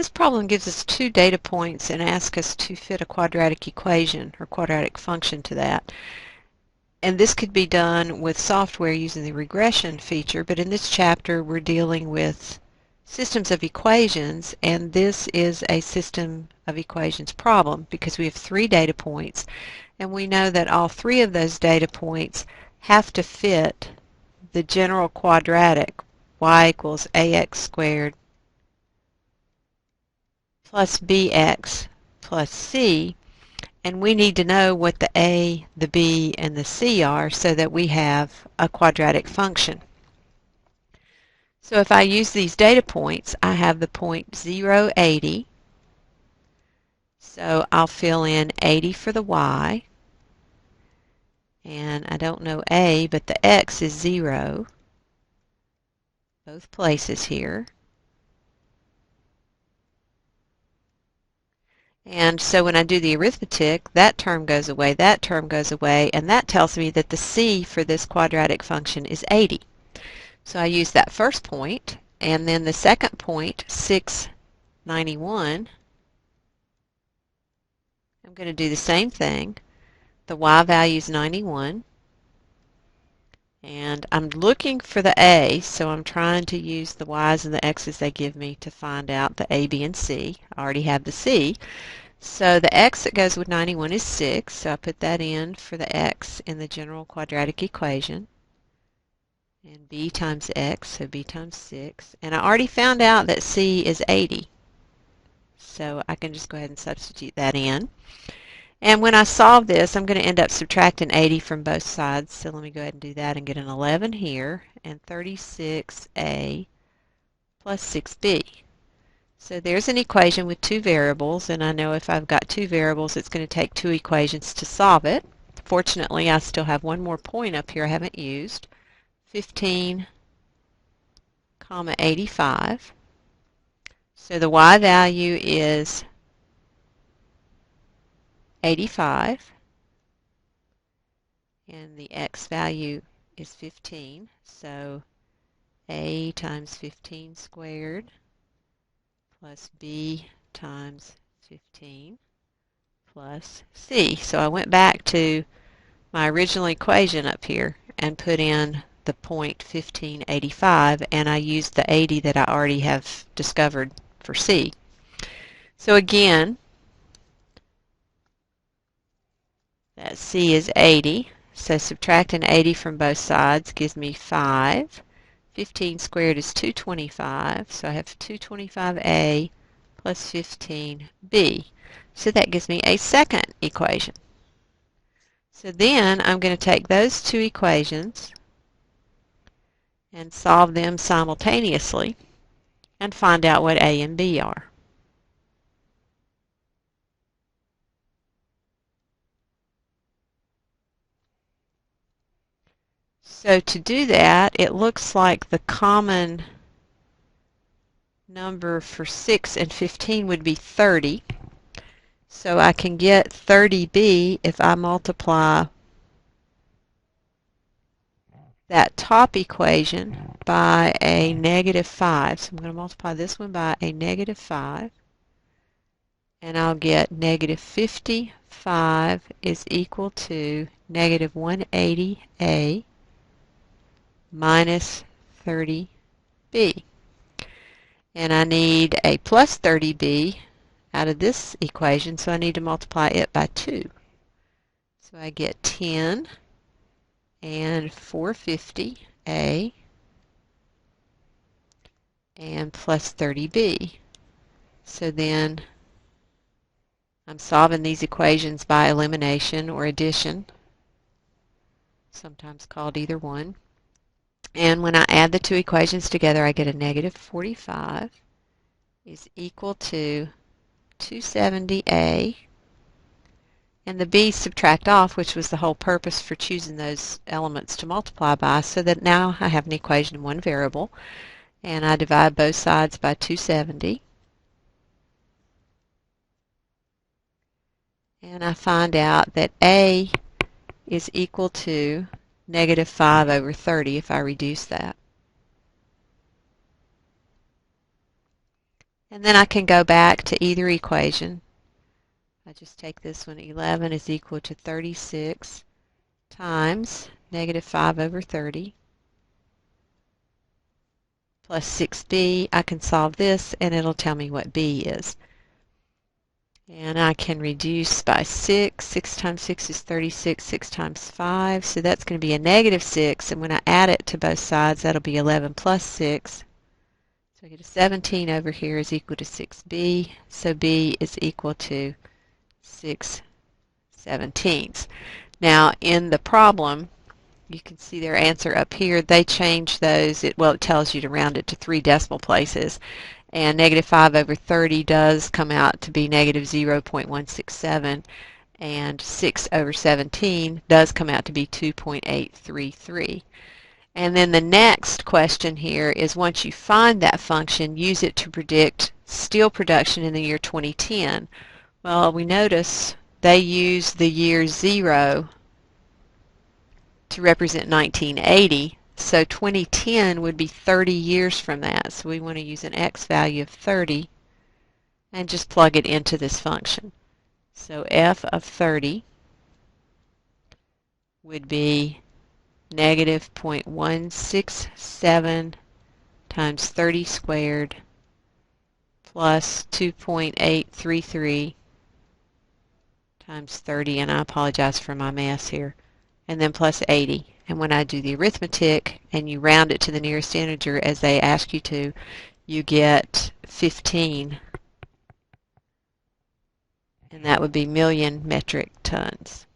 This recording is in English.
This problem gives us two data points and asks us to fit a quadratic equation or quadratic function to that. And this could be done with software using the regression feature, but in this chapter we're dealing with systems of equations, and this is a system of equations problem because we have three data points, and we know that all three of those data points have to fit the general quadratic y equals ax squared plus bx plus c, and we need to know what the a, the b, and the c are so that we have a quadratic function. So if I use these data points, I have the point 0, 80. So I'll fill in 80 for the y, and I don't know a, but the x is 0, both places here. And so when I do the arithmetic, that term goes away, that term goes away, and that tells me that the c for this quadratic function is 80. So I use that first point, and then the second point, 691, I'm going to do the same thing. The y value is 91, and I'm looking for the a, so I'm trying to use the y's and the x's they give me to find out the a, b, and c. I already have the c. So the x that goes with 91 is 6, so I put that in for the x in the general quadratic equation. And b times x, so b times 6. And I already found out that c is 80. So I can just go ahead and substitute that in. And when I solve this, I'm going to end up subtracting 80 from both sides. So let me go ahead and do that and get an 11 here, and 36a plus 6b. So there's an equation with two variables, and I know if I've got two variables, it's going to take two equations to solve it. Fortunately, I still have one more point up here I haven't used, 15, 85. So the y value is 85, and the x value is 15. So a times 15 squared plus b times 15 plus c. So I went back to my original equation up here and put in the point 1585, and I used the 80 that I already have discovered for c. So again, that c is 80. So subtracting 80 from both sides gives me 5. 15 squared is 225, so I have 225a plus 15b. So that gives me a second equation. So then I'm going to take those two equations and solve them simultaneously and find out what a and b are. So to do that, it looks like the common number for 6 and 15 would be 30. So I can get 30b if I multiply that top equation by a negative 5. So I'm going to multiply this one by a negative 5, and I'll get negative 55 is equal to negative 180a minus 30b. And I need a plus 30b out of this equation, so I need to multiply it by 2. So I get 10 and 450a and plus 30b. So then I'm solving these equations by elimination or addition, sometimes called either one. And when I add the two equations together, I get a negative 45 is equal to 270a, and the b subtract off, which was the whole purpose for choosing those elements to multiply by, so that now I have an equation in one variable, and I divide both sides by 270, and I find out that a is equal to negative 5 over 30 if I reduce that. And then I can go back to either equation. I just take this one, 11 is equal to 36 times negative 5 over 30 plus 6b. I can solve this and it'll tell me what b is. And I can reduce by 6. 6 times 6 is 36. 6 times 5. So that's going to be a negative 6. And when I add it to both sides, that'll be 11 plus 6. So I get a 17 over here is equal to 6b. So b is equal to 6/17. Now, in the problem, you can see their answer up here. They change those. It tells you to round it to 3 decimal places. And negative 5 over 30 does come out to be negative 0.167. And 6 over 17 does come out to be 2.833. And then the next question here is, once you find that function, use it to predict steel production in the year 2010. Well, we notice they use the year 0 to represent 1980. So 2010 would be 30 years from that. So we want to use an x value of 30 and just plug it into this function. So f of 30 would be negative 0.167 times 30 squared plus 2.833 times 30, and I apologize for my mess here, and then plus 80. And when I do the arithmetic and you round it to the nearest integer as they ask you to, you get 15, and that would be million metric tons.